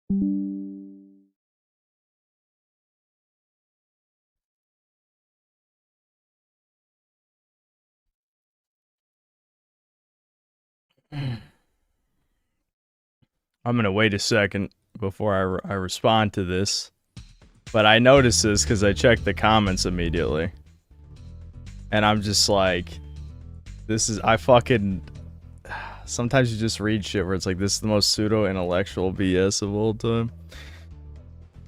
I'm gonna wait a second before I respond to this. But I noticed this because I checked the comments immediately. And I'm just like, I fucking... Sometimes you just read shit where it's like, this is the most pseudo-intellectual BS of all time.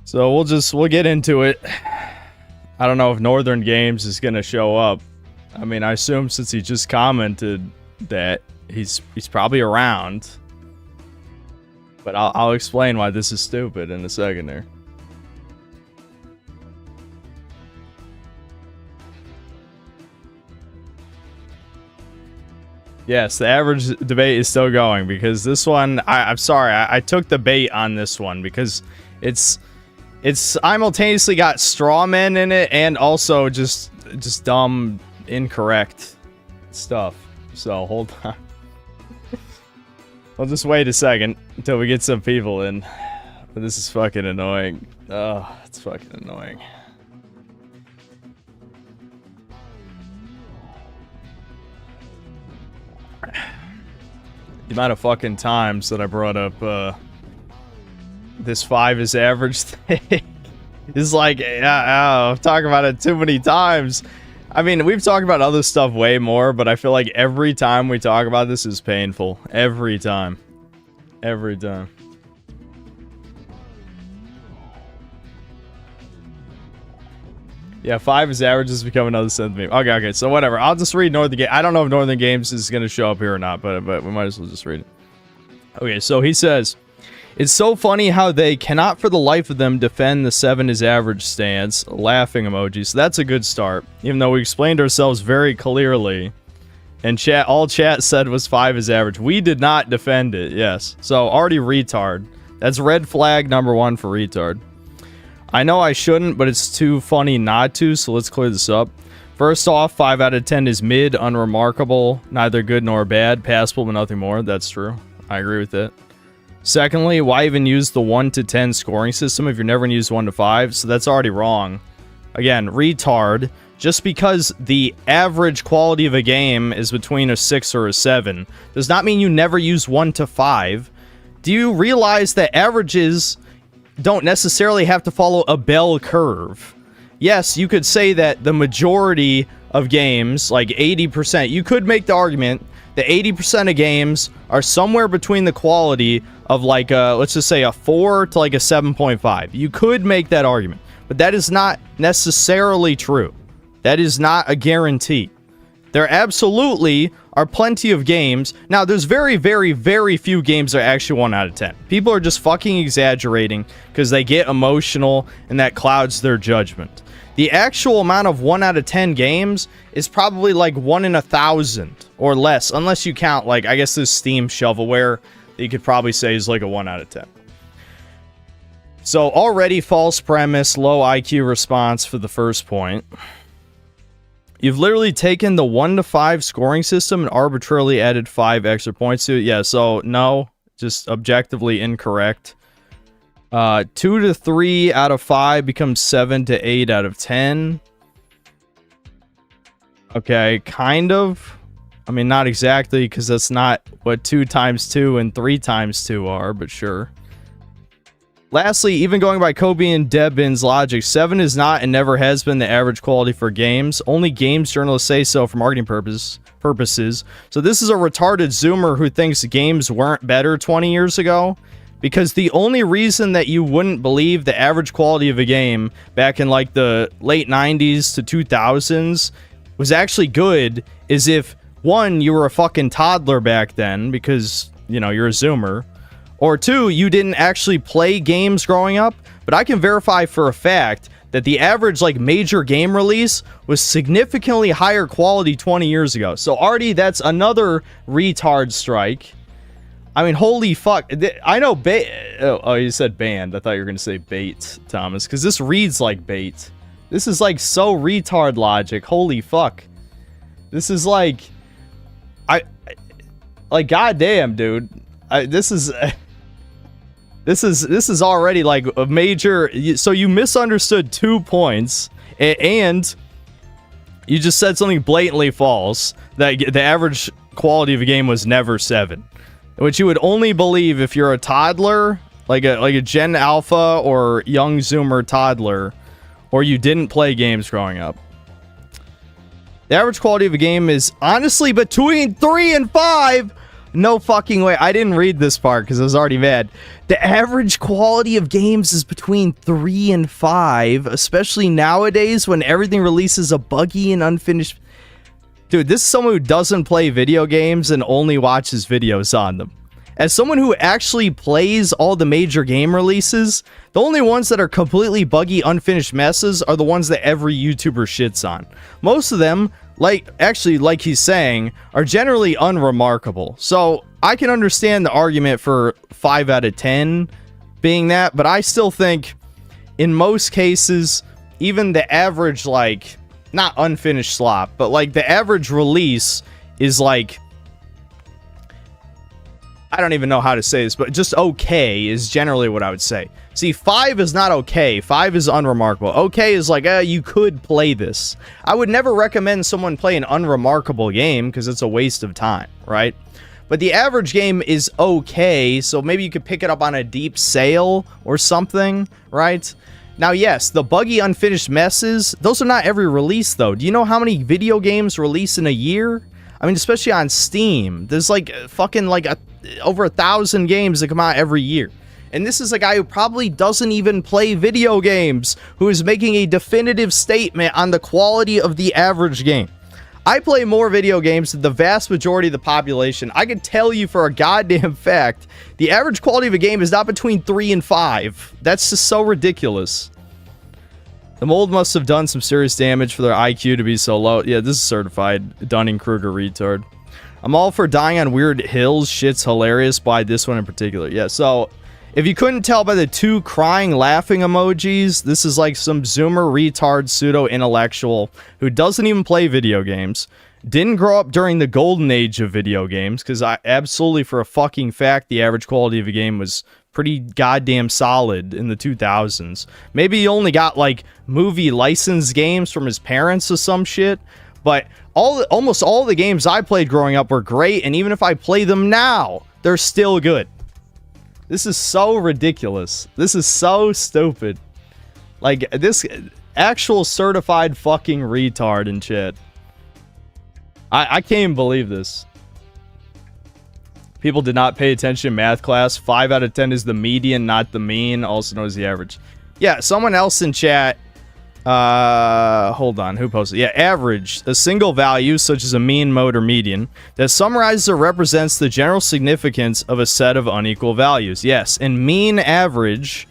So we'll get into it. I don't know if Northern Games is gonna show up. I mean, I assume since he just commented that he's probably around. But I'll explain why this is stupid in a second there. Yes, the average debate is still going because this one, I'm sorry, I took the bait on this one because it's simultaneously got straw men in it and also just dumb, incorrect stuff. So hold on. I'll just wait a second until we get some people in. But this is fucking annoying. Oh, it's fucking annoying. The amount of fucking times that I brought up, this 5 is average thing. It's like, I've talked about it too many times. I mean, we've talked about other stuff way more, but I feel like every time we talk about this is painful. Every time. Every time. Yeah, 5 is average has become another 7th meme. Okay, so whatever. I'll just read Northern Games. I don't know if Northern Games is going to show up here or not, but we might as well just read it. Okay, so he says, it's so funny how they cannot for the life of them defend the 7 is average stance. Laughing emoji. So that's a good start. Even though we explained ourselves very clearly. And all chat said was 5 is average. We did not defend it, yes. So already retard. That's red flag number 1 for retard. I know I shouldn't, but it's too funny not to, so let's clear this up. First off, 5 out of 10 is mid, unremarkable, neither good nor bad, passable but nothing more. That's true. I agree with it. Secondly, why even use the 1 to 10 scoring system if you're never going to use 1 to 5? So that's already wrong. Again, retard. Just because the average quality of a game is between a 6 or a 7 does not mean you never use 1 to 5. Do you realize that averages don't necessarily have to follow a bell curve? Yes, you could say that the majority of games, like 80%, you could make the argument that 80% of games are somewhere between the quality of like let's just say a 4 to like a 7.5. You could make that argument, but that is not necessarily true. That is not a guarantee. There absolutely are plenty of games. Now, there's very, very, very few games that are actually 1 out of 10. People are just fucking exaggerating because they get emotional and that clouds their judgment. The actual amount of 1 out of 10 games is probably like 1 in 1,000 or less, unless you count, like, I guess this Steam shovelware that you could probably say is like a 1 out of 10. So already false premise, low IQ response for the first point. You've literally taken the 1 to 5 scoring system and arbitrarily added 5 extra points to it. Yeah, so no, just objectively incorrect. 2 to 3 out of 5 becomes 7 to 8 out of 10. Okay, kind of. I mean, not exactly, because that's not what 2 times 2 and 3 times 2 are, but sure. Lastly, even going by Kobe and Debin's logic, 7 is not and never has been the average quality for games. Only games journalists say so for marketing purposes. So this is a retarded Zoomer who thinks games weren't better 20 years ago. Because the only reason that you wouldn't believe the average quality of a game back in like the late 90s to 2000s was actually good is if, 1, you were a fucking toddler back then because, you know, you're a Zoomer. Or 2, you didn't actually play games growing up, but I can verify for a fact that the average, like, major game release was significantly higher quality 20 years ago. So, already, that's another retard strike. I mean, holy fuck. I know oh, you said banned. I thought you were going to say bait, Thomas, because this reads like bait. This is, like, so retard logic. Holy fuck. This is, like... like, goddamn, dude. This is... This is already like a major. So you misunderstood 2 points, and you just said something blatantly false, that the average quality of a game was never 7, which you would only believe if you're a toddler, like a Gen Alpha or young Zoomer toddler, or you didn't play games growing up. The average quality of a game is honestly between 3 and 5. No fucking way. I didn't read this part because I was already mad. The average quality of games is between 3 and 5, especially nowadays when everything releases a buggy and unfinished. Dude, this is someone who doesn't play video games and only watches videos on them. As someone who actually plays all the major game releases, the only ones that are completely buggy, unfinished messes are the ones that every YouTuber shits on. Most of them, like he's saying, are generally unremarkable. So I can understand the argument for 5 out of 10 being that, but I still think in most cases, even the average, like, not unfinished slop, but like the average release is like, I don't even know how to say this, but just okay is generally what I would say. See, 5 is not okay. 5 is unremarkable. Okay is like, you could play this. I would never recommend someone play an unremarkable game because it's a waste of time, right? But the average game is okay, so maybe you could pick it up on a deep sale or something, right? Now, yes, the buggy unfinished messes, those are not every release, though. Do you know how many video games release in a year? I mean, especially on Steam. There's like fucking like over 1,000 games that come out every year. And this is a guy who probably doesn't even play video games, who is making a definitive statement on the quality of the average game. I play more video games than the vast majority of the population. I can tell you for a goddamn fact, the average quality of a game is not between 3 and 5. That's just so ridiculous. The mold must have done some serious damage for their IQ to be so low. Yeah, this is certified Dunning-Kruger retard. I'm all for dying on weird hills. Shit's hilarious by this one in particular. Yeah, so if you couldn't tell by the 2 crying, laughing emojis, this is like some Zoomer retard pseudo-intellectual who doesn't even play video games, didn't grow up during the golden age of video games, because I absolutely for a fucking fact the average quality of a game was pretty goddamn solid in the 2000s. Maybe he only got like movie license games from his parents or some shit, but almost all the games I played growing up were great, and even if I play them now, they're still good. This is so ridiculous. This is so stupid. Like, this actual certified fucking retard and shit. I can't even believe this. People did not pay attention in math class. 5 out of 10 is the median, not the mean, also known as the average. Yeah, someone else in chat. Hold on, who posted? Yeah, average, a single value such as a mean, mode, or median that summarizes or represents the general significance of a set of unequal values. Yes, and mean average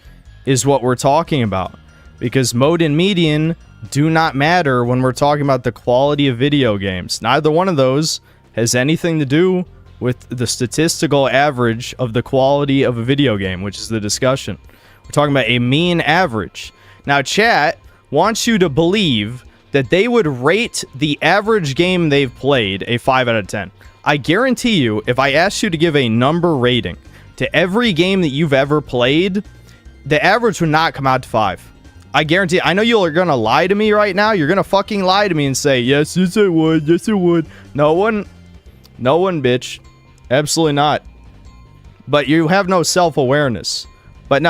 is what we're talking about, because mode and median do not matter when we're talking about the quality of video games. Neither one of those has anything to do with the statistical average of the quality of a video game, which is the discussion. We're talking about a mean average. Now, chat wants you to believe that they would rate the average game they've played a 5 out of 10. I guarantee you, if I asked you to give a number rating to every game that you've ever played, the average would not come out to 5. I guarantee. I know you are gonna lie to me right now. You're gonna fucking lie to me and say, yes, it would. Yes, it would. No one, bitch. Absolutely not. But you have no self-awareness. But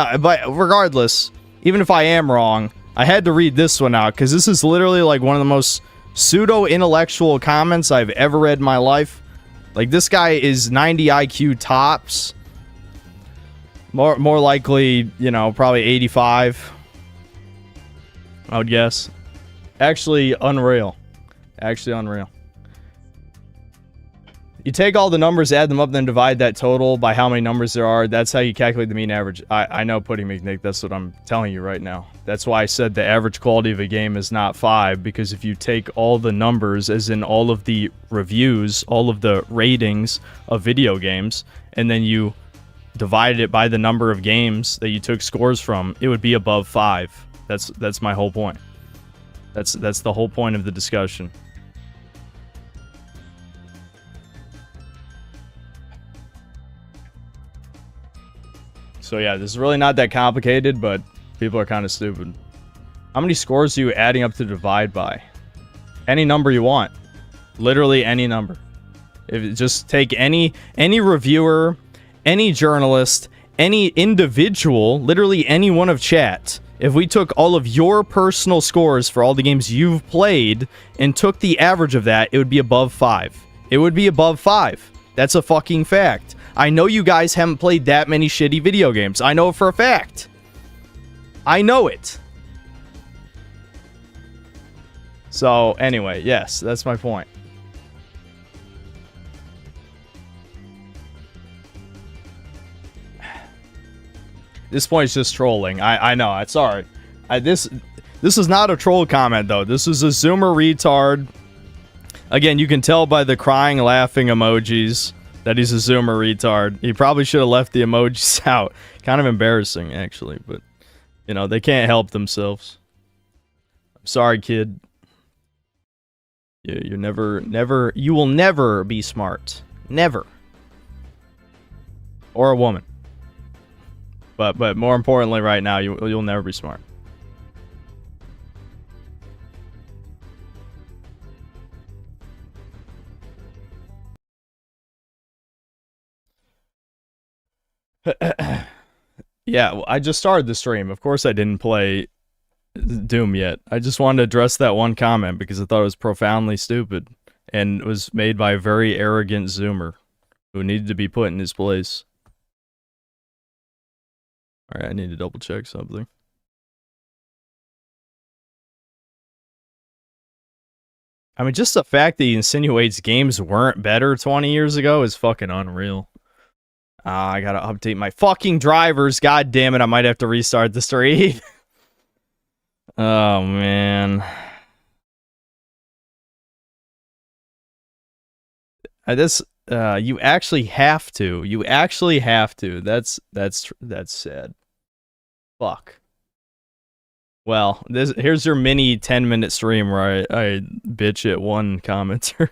regardless, even if I am wrong, I had to read this one out because this is literally like one of the most pseudo-intellectual comments I've ever read in my life. Like, this guy is 90 IQ tops. More likely, you know, probably 85. I would guess. Actually, unreal. You take all the numbers, add them up, then divide that total by how many numbers there are. That's how you calculate the mean average. I know, Pudding McNick. That's what I'm telling you right now. That's why I said the average quality of a game is not 5, because if you take all the numbers, as in all of the reviews, all of the ratings of video games, and then you divided it by the number of games that you took scores from, it would be above 5. That's my whole point. That's the whole point of the discussion. So yeah, this is really not that complicated, but people are kind of stupid. How many scores are you adding up to divide by? Any number you want. Literally any number. If just take any reviewer, any journalist, any individual, literally anyone of chat. If we took all of your personal scores for all the games you've played and took the average of that, it would be above 5. It would be above 5. That's a fucking fact. I know you guys haven't played that many shitty video games. I know it for a fact. I know it. So, anyway, yes, that's my point. This point's just trolling. I know. I'm sorry. This is not a troll comment, though. This is a Zoomer retard. Again, you can tell by the crying, laughing emojis that he's a Zoomer retard. He probably should have left the emojis out. Kind of embarrassing, actually. But, you know, they can't help themselves. I'm sorry, kid. You're never... You will never be smart. Never. Or a woman. But more importantly, right now, you'll never be smart. Yeah, well, I just started the stream. Of course, I didn't play Doom yet. I just wanted to address that one comment because I thought it was profoundly stupid and was made by a very arrogant Zoomer who needed to be put in his place. Alright, I need to double check something. I mean, just the fact that he insinuates games weren't better 20 years ago is fucking unreal. I gotta update my fucking drivers. God damn it, I might have to restart the stream. Oh, man. You actually have to. You actually have to. That's sad. Fuck. Well, here's your mini 10-minute stream where I bitch at one commenter.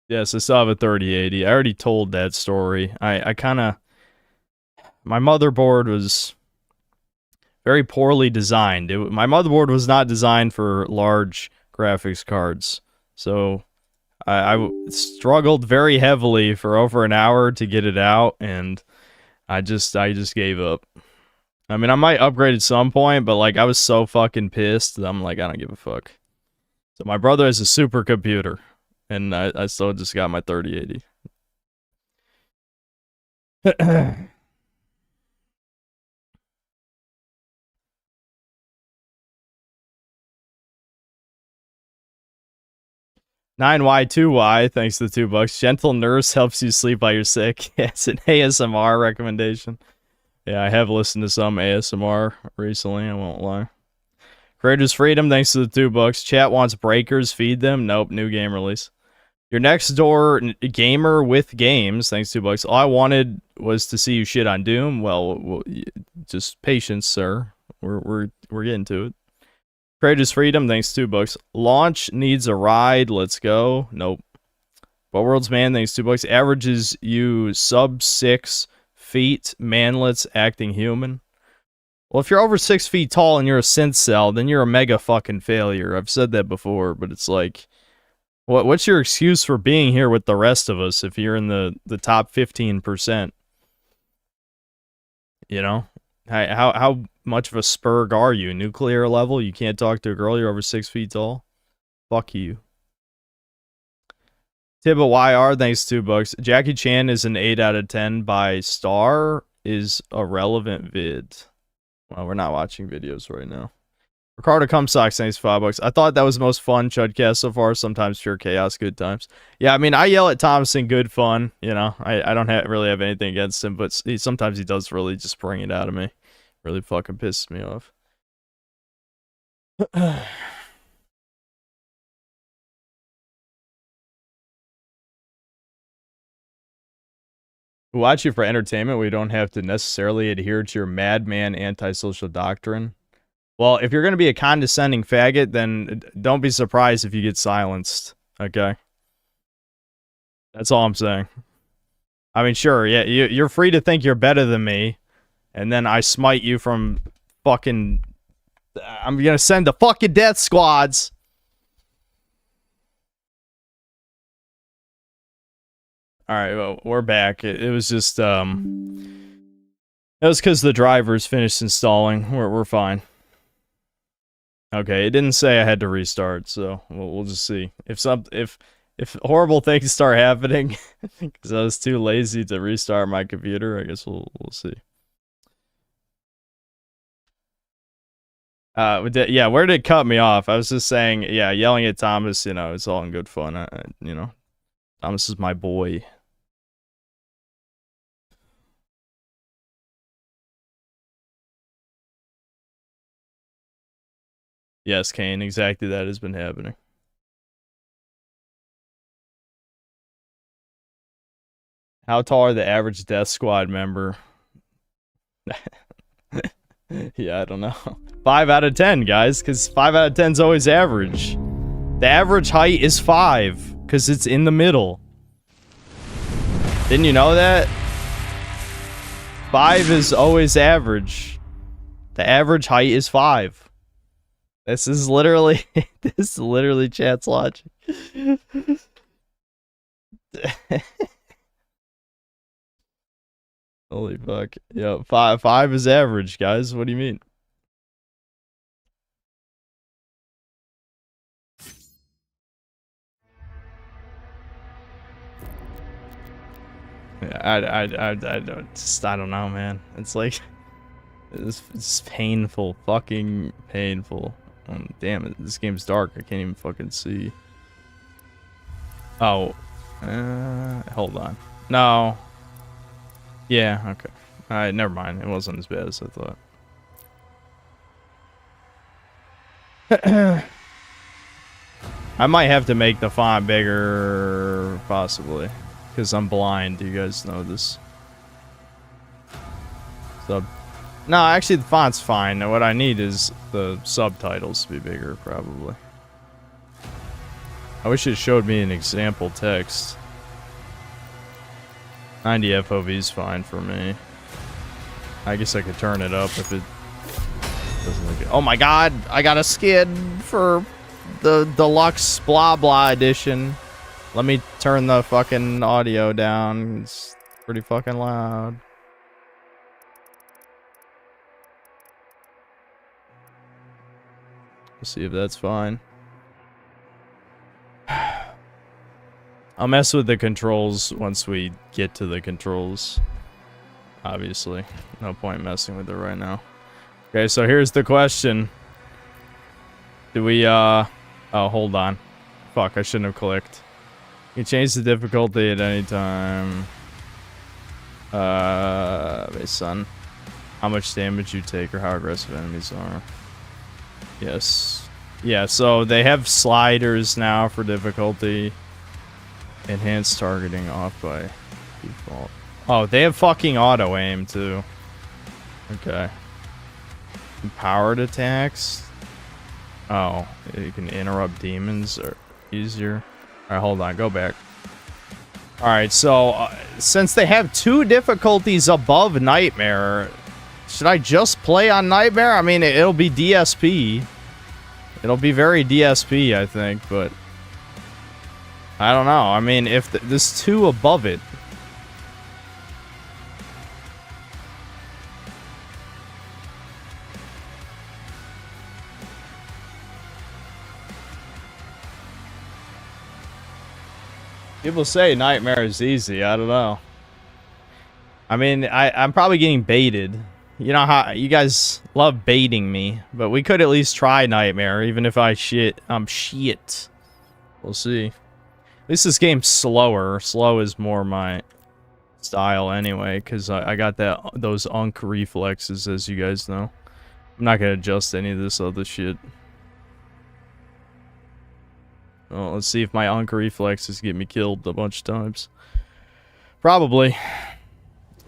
Yes, I still have a 3080. I already told that story. I kind of... My motherboard was very poorly designed. My motherboard was not designed for large graphics cards. So I struggled very heavily for over an hour to get it out, and I just gave up. I mean, I might upgrade at some point, but like I was so fucking pissed that I'm like, I don't give a fuck. So my brother has a supercomputer, and I still just got my 3080. $9Y2Y, thanks to the $2. Gentle Nurse helps you sleep while you're sick. It's an ASMR recommendation. Yeah, I have listened to some ASMR recently, I won't lie. Creators Freedom, thanks to the $2. Chat wants breakers, feed them. Nope, new game release. Your next door gamer with games, thanks to $2. All I wanted was to see you shit on Doom. Well, just patience, sir. We're getting to it. Creators Freedom, thanks to $2. Launch needs a ride. Let's go. Nope. But World's Man, thanks to $2. Averages you sub 6 feet, manlets, acting human. Well, if you're over 6 feet tall and you're a synth cell, then you're a mega fucking failure. I've said that before, but it's like, what's your excuse for being here with the rest of us if you're in the top 15%? You know? How much of a spurg are you? Nuclear level? You can't talk to a girl, you're over 6 feet tall? Fuck you. Tibba YR, thanks to $2. Jackie Chan is an 8 out of 10 by Star is a relevant vid. Well, we're not watching videos right now. Ricardo Cumsocks, thanks $5. I thought that was the most fun Chudcast so far. Sometimes pure chaos, good times. Yeah, I mean, I yell at Thompson, good fun. You know, I don't really have anything against him, but sometimes he does really just bring it out of me. Really fucking pisses me off. We watch you for entertainment. We don't have to necessarily adhere to your madman antisocial doctrine. Well, if you're going to be a condescending faggot, then don't be surprised if you get silenced. Okay? That's all I'm saying. I mean, sure, yeah, you're free to think you're better than me, and then I smite you from fucking... I'm going to send the fucking death squads. Alright, well, we're back. It was just, it was because the drivers finished installing. We're fine. Okay, it didn't say I had to restart, so we'll just see. If horrible things start happening, because I was too lazy to restart my computer, I guess we'll see. Yeah, where did it cut me off? I was just saying, yeah, yelling at Thomas, you know, it's all in good fun. You know, Thomas is my boy. Yes, Kane, exactly that has been happening. How tall are the average Death Squad member? Yeah, I don't know. 5 out of 10, guys, because 5 out of 10 is always average. The average height is 5, because it's in the middle. Didn't you know that? 5 is always average. The average height is 5. This is literally chat's logic. Holy fuck. Yeah, 5 is average, guys. What do you mean? Yeah, I don't know, man. It's like it's painful, fucking painful. Damn it, this game's dark. I can't even fucking see. Oh, hold on. No. Yeah, okay. Alright, never mind. It wasn't as bad as I thought. I might have to make the font bigger, possibly. Because I'm blind. You guys know this. No, actually the font's fine. What I need is the subtitles to be bigger, probably. I wish it showed me an example text. 90 FOV is fine for me. I guess I could turn it up if it doesn't look good. Oh my god, I got a skid for the deluxe blah blah edition. Let me turn the fucking audio down. It's pretty fucking loud. Let's see if that's fine. I'll mess with the controls once we get to the controls. Obviously. No point messing with it right now. Okay, so here's the question. Do we, oh, hold on. Fuck, I shouldn't have clicked. You can change the difficulty at any time. Based on how much damage you take or how aggressive enemies are. Yes. Yeah, so they have sliders now for difficulty. Enhanced targeting off by default. Oh, they have fucking auto aim too. Okay. Empowered attacks. Oh, you can interrupt demons or easier. Alright, hold on, go back. Alright, so since they have 2 difficulties above Nightmare, should I just play on Nightmare? I mean, it'll be DSP. It'll be very DSP, I think, but I don't know. I mean, if there's 2 above it. People say Nightmare is easy. I don't know. I mean, I'm probably getting baited. You know how you guys love baiting me, but we could at least try Nightmare, even if I'm shit. We'll see. At least this game's slower. Slow is more my style anyway, because I got those unk reflexes, as you guys know. I'm not gonna adjust any of this other shit. Well, let's see if my unk reflexes get me killed a bunch of times. Probably.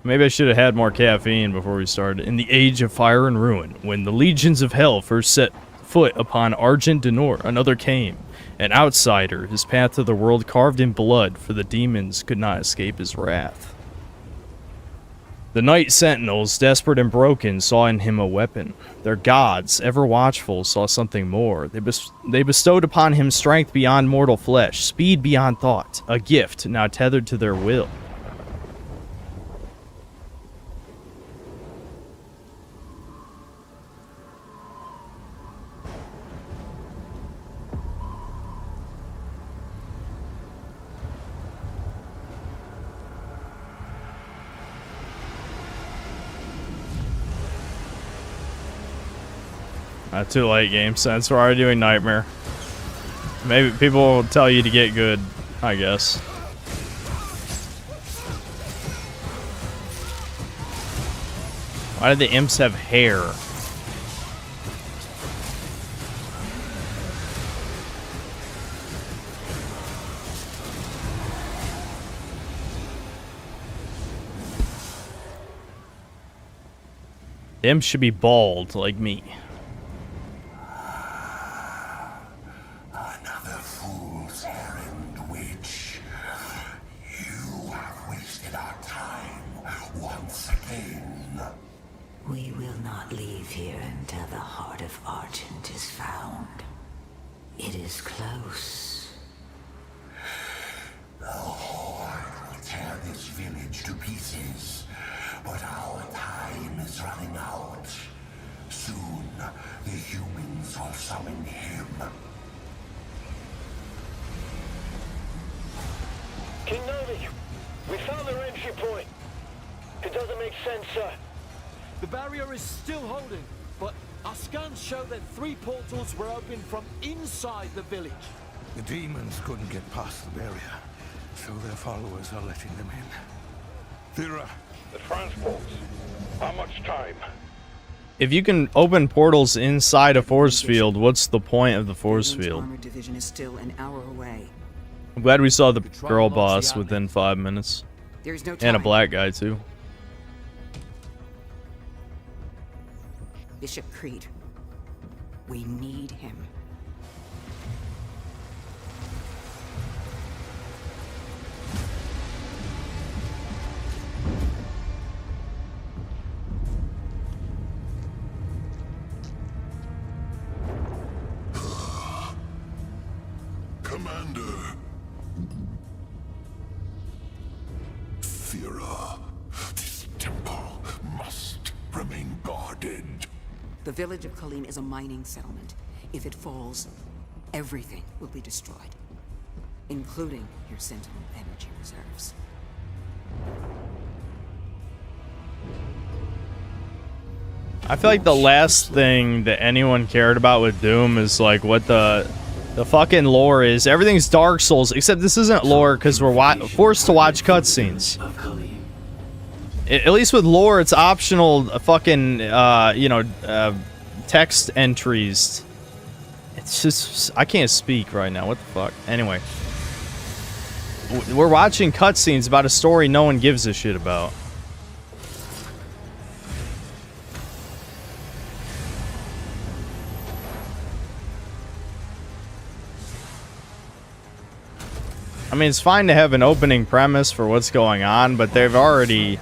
Maybe I should have had more caffeine before we started. In the age of fire and ruin, when the legions of hell first set foot upon Argent Denor, another came. An outsider, his path to the world carved in blood, for the demons could not escape his wrath. The night sentinels, desperate and broken, saw in him a weapon. Their gods, ever watchful, saw something more. They bestowed upon him strength beyond mortal flesh, speed beyond thought, a gift now tethered to their will. Not too late, game sense. We're already doing Nightmare. Maybe people will tell you to get good, I guess. Why do the imps have hair? Imps should be bald, like me. We will not leave here until the heart of Argent is found. It is close. The Horde will tear this village to pieces, but our time is running out. Soon, the humans will summon him. King Novi, we found their entry point. It doesn't make sense, sir. The barrier is still holding, but our scans show that 3 portals were opened from inside the village. The demons couldn't get past the barrier, so their followers are letting them in. Thera. The transports. How much time? If you can open portals inside a force field, what's the point of the force field? Armored division is still an hour away. I'm glad we saw the girl boss within 5 minutes. There's no time. And a black guy, too. Bishop Creed. We need him. Commander. Thera, this temple must remain guarded. The village of Colleen is a mining settlement. If it falls, everything will be destroyed, including your Sentinel energy reserves. I feel like the last thing that anyone cared about with Doom is like what the fucking lore is. Everything's Dark Souls, except this isn't lore because we're forced to watch cutscenes. At least with lore, it's optional. Fucking text entries. It's just I can't speak right now. What the fuck? Anyway, we're watching cutscenes about a story no one gives a shit about. I mean, it's fine to have an opening premise for what's going on, but they've already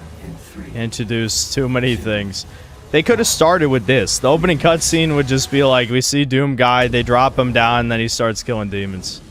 introduced too many things. They could have started with this. The opening cutscene would just be like, we see Doom guy, they drop him down, and then he starts killing demons.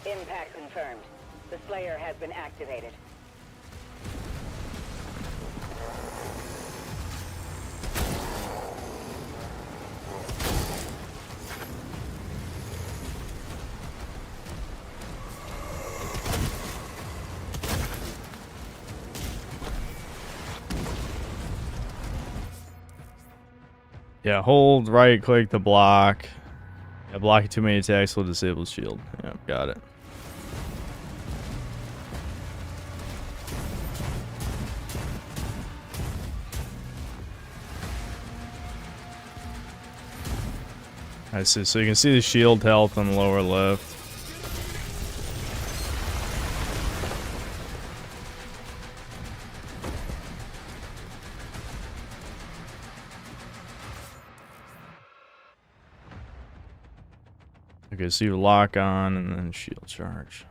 Impact confirmed. The Slayer has been activated. Yeah, hold right click to block. Yeah, blocking too many attacks will disable shield. Yeah, got it. I see. So you can see the shield health on the lower left. Okay, so you lock on and then shield charge.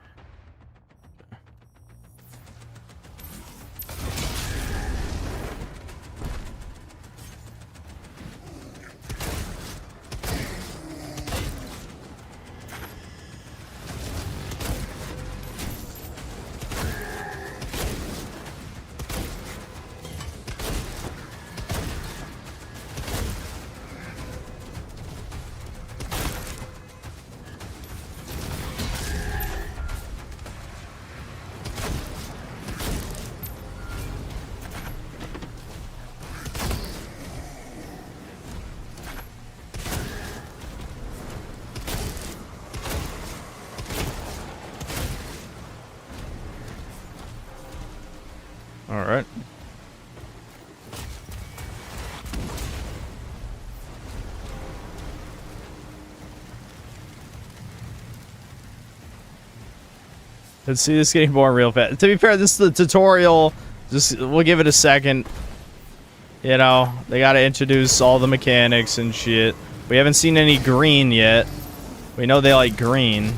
All right. Let's see this getting born real fast. To be fair, this is the tutorial. Just we'll give it a second. You know, they gotta introduce all the mechanics and shit. We haven't seen any green yet. We know they like green.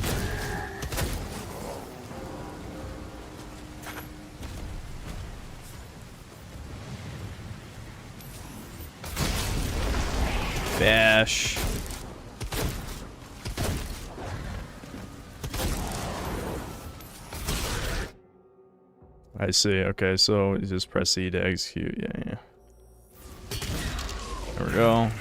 Bash. I see. Okay, so you just press E to execute. Yeah. There we go.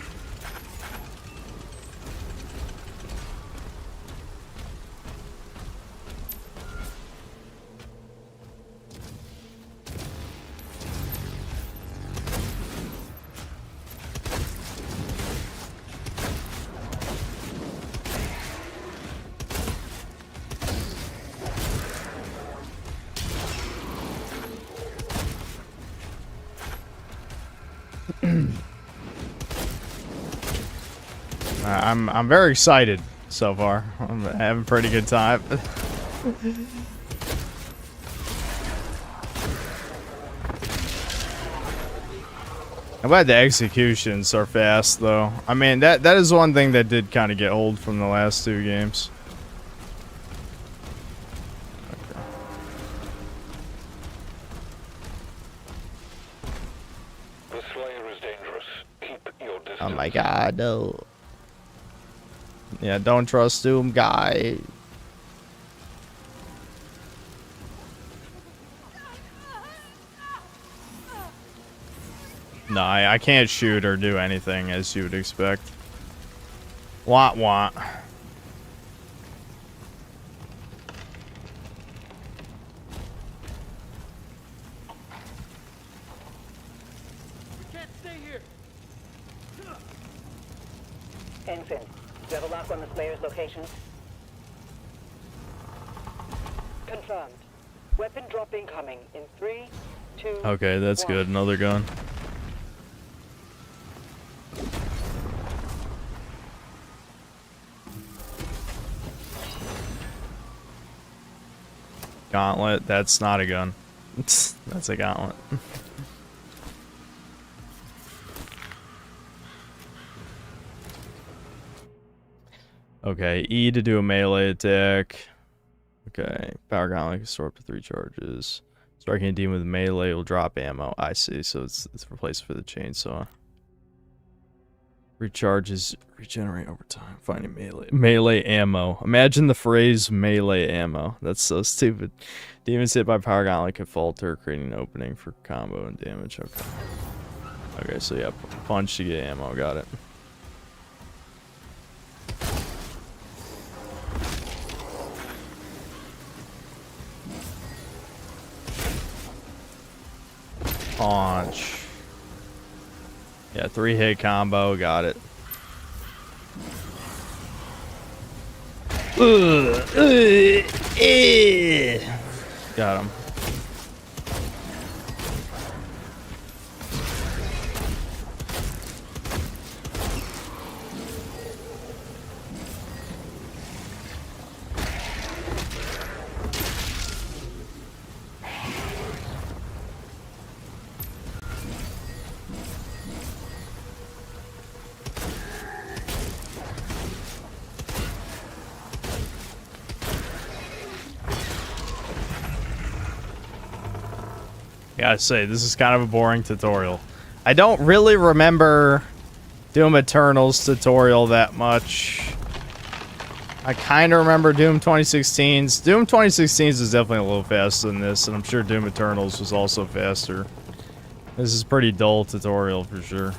I'm very excited so far. I'm having a pretty good time. I'm glad the executions are fast though. I mean that is one thing that did kind of get old from the last two games. The Slayer is dangerous. Keep your distance. Oh my god, no. Yeah, don't trust Doom guy. No, I can't shoot or do anything as you would expect. Wah wah. Can't stay here. Ensign, do you have a lock on the Slayer's location? Confirmed. Weapon drop incoming in 3, 2. Okay, that's 1. good. Another gun. Gauntlet. That's not a gun. That's a gauntlet. Okay, E to do a melee attack. Okay, power gauntlet can store up to 3 charges. Striking a demon with melee will drop ammo. I see, so it's replaced for the chainsaw. Recharges regenerate over time. Finding melee ammo. Imagine the phrase melee ammo. That's so stupid. Demons hit by power gauntlet can falter, creating an opening for combo and damage. Okay. Okay, so yeah, punch to get ammo. Got it. Punch. Yeah, 3-hit combo. Got it. Got him. Gotta say, this is kind of a boring tutorial. I don't really remember Doom Eternal's tutorial that much. I kind of remember Doom 2016's. Doom 2016's is definitely a little faster than this, and I'm sure Doom Eternal's was also faster. This is a pretty dull tutorial for sure.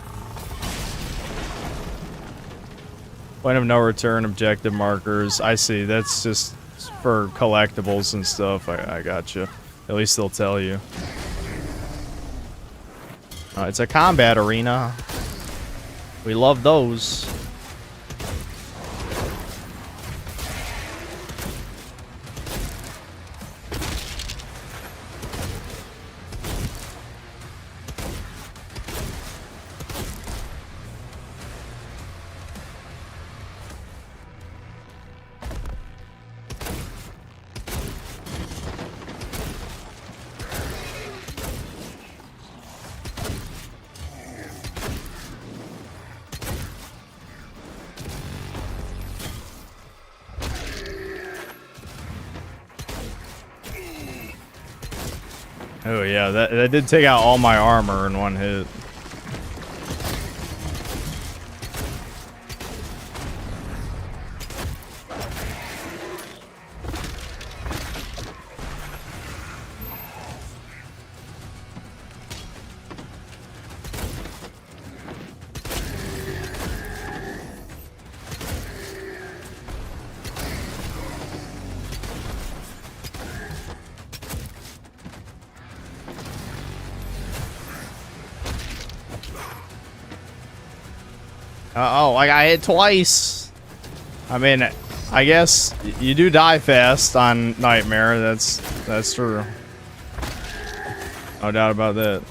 Point of no return, objective markers. I see, that's just for collectibles and stuff. I gotcha. At least they'll tell you. It's a combat arena. We love those. Oh yeah, that did take out all my armor in one hit. Oh, I got hit twice. I mean, I guess you do die fast on Nightmare. That's true. No doubt about that.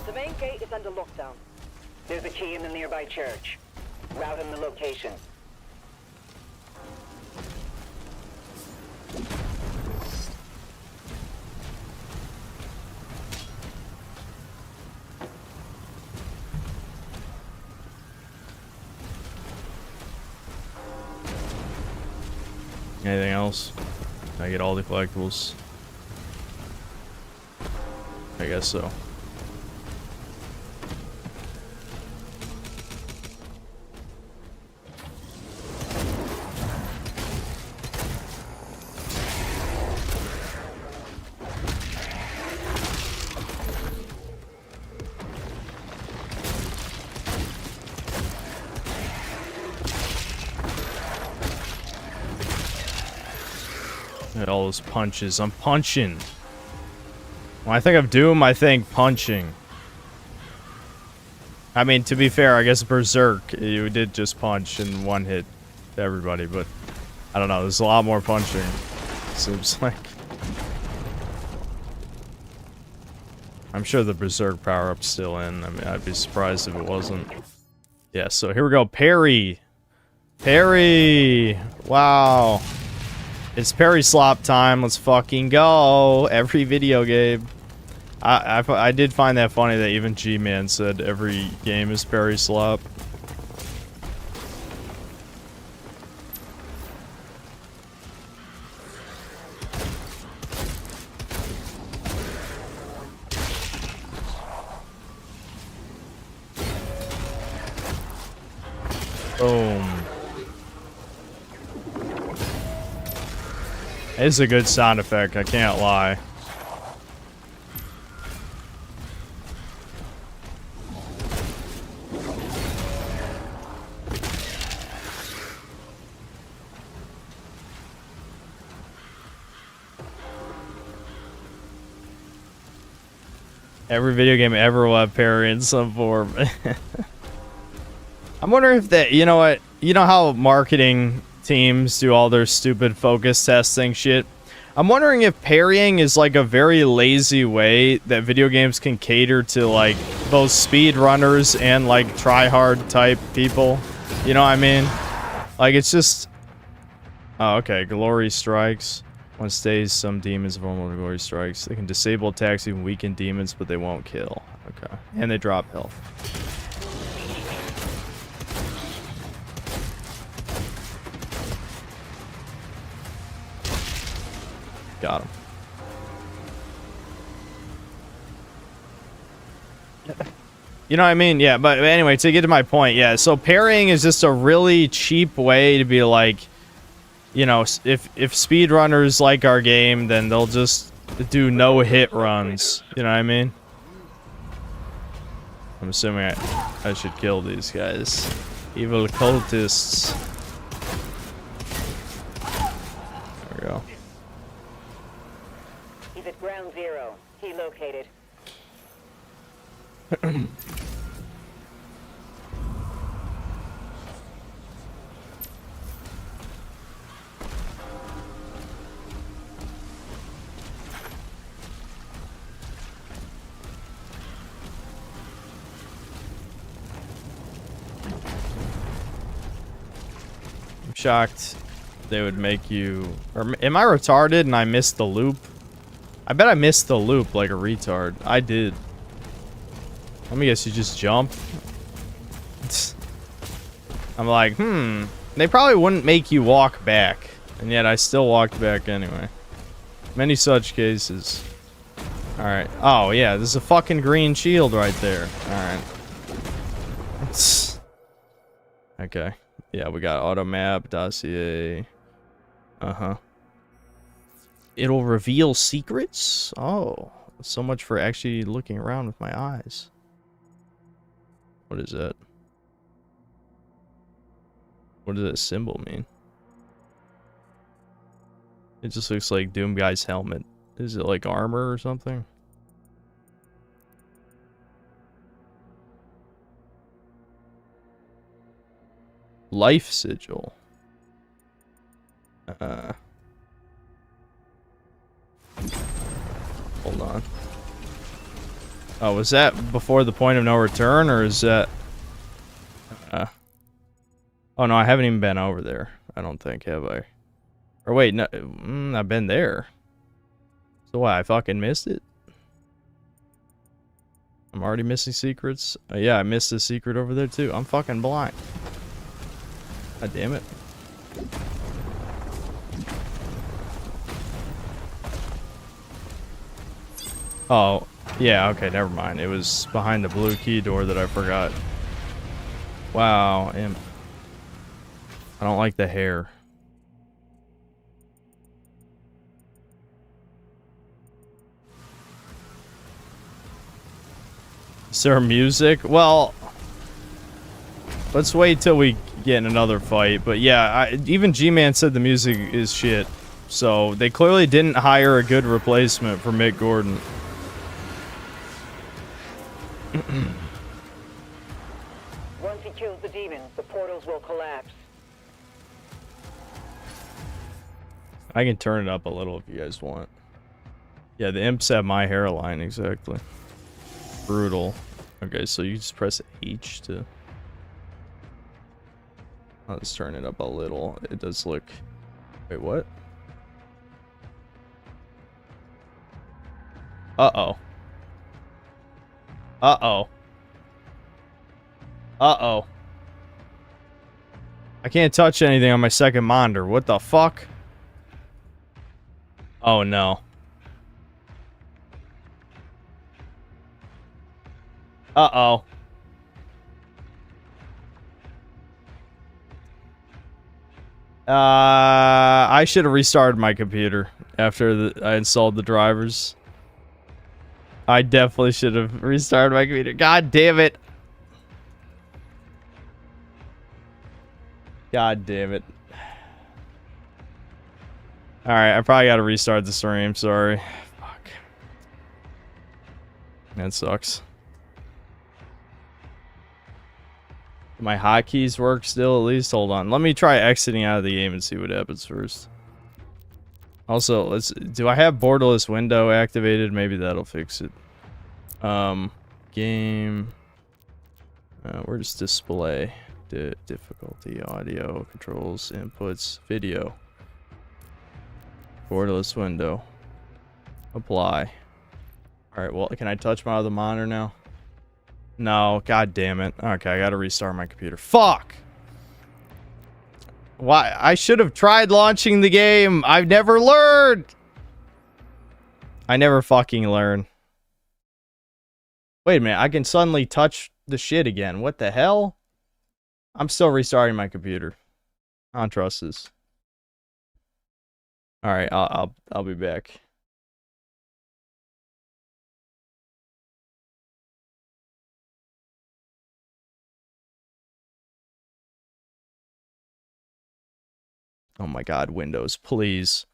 The main gate is under lockdown. There's a key in the nearby church. Route in the location. Anything else? I get all the collectibles. I guess so. At all those punches. I'm punching. When I think of Doom, I think punching. I mean, to be fair, I guess Berserk, you did just punch in one hit to everybody, but I don't know, there's a lot more punching, seems like. I'm sure the Berserk power-up's still in. I mean, I'd be surprised if it wasn't. Yeah, so here we go. Parry! Parry! Wow. It's parry slop time. Let's fucking go. Every video game. I did find that funny that even G-Man said every game is parry slop. Boom. It's a good sound effect, I can't lie. Every video game ever will have parry in some form. I'm wondering if that, you know what? You know how marketing teams do all their stupid focus testing shit? I'm wondering if parrying is like a very lazy way that video games can cater to like both speedrunners and like try-hard type people. You know what I mean? Like it's just... Oh, okay. Glory strikes. One stays, some demons vulnerable to glory strikes. They can disable attacks, even weaken demons, but they won't kill. Okay. And they drop health. Got him. You know what I mean? Yeah, but anyway, to get to my point, yeah, so parrying is just a really cheap way to be like, you know, if speedrunners like our game, then they'll just do no-hit runs. You know what I mean? I'm assuming I should kill these guys. Evil cultists. There we go. He's at ground zero. He located. I'm shocked they would make you... Or am I retarded and I missed the loop? I bet I missed the loop like a retard. I did. Let me guess, you just jump? I'm like, they probably wouldn't make you walk back. And yet I still walked back anyway. Many such cases. Alright. Oh, yeah, there's a fucking green shield right there. Alright. Okay. Yeah, we got auto map, dossier. Uh-huh. It'll reveal secrets? Oh. So much for actually looking around with my eyes. What is that? What does that symbol mean? It just looks like Doom Guy's helmet. Is it like armor or something? Life sigil. Hold on. Oh, was that before the point of no return, or is that... Oh, no, I haven't even been over there. I don't think, have I? Or wait, no, I've been there. So what, I fucking missed it? I'm already missing secrets? Yeah, I missed a secret over there, too. I'm fucking blind. God damn it. Oh, yeah, okay, never mind. It was behind the blue key door that I forgot. Wow, imp. I don't like the hair. Is there music? Well, let's wait till we get in another fight. But yeah, even G-Man said the music is shit. So they clearly didn't hire a good replacement for Mick Gordon. Once he kills the demons, the portals will collapse. I can turn it up a little if you guys want. Yeah, the imps have my hairline, exactly. Brutal. Okay, so you just press H to... Let's turn it up a little. It does look... Wait, what? Uh-oh. Uh-oh. Uh-oh. I can't touch anything on my second monitor. What the fuck? Oh, no. Uh-oh. I should have restarted my computer after I installed the drivers. I definitely should have restarted my computer. God damn it. God damn it. Alright, I probably gotta restart the stream, sorry. Fuck. That sucks. My hotkeys work still at least? Hold on. Let me try exiting out of the game and see what happens first. Also, do I have borderless window activated? Maybe that'll fix it. Game. Where's display? Difficulty, audio, controls, inputs, video. Borderless window. Apply. Alright, well, can I touch my other monitor now? No, god damn it. Okay, I gotta restart my computer. Fuck! Why? I should have tried launching the game. I've never learned. I never fucking learn. Wait a minute, I can suddenly touch the shit again. What the hell? I'm still restarting my computer. I don't trust this. Alright, I'll be back. Oh my god, Windows, please.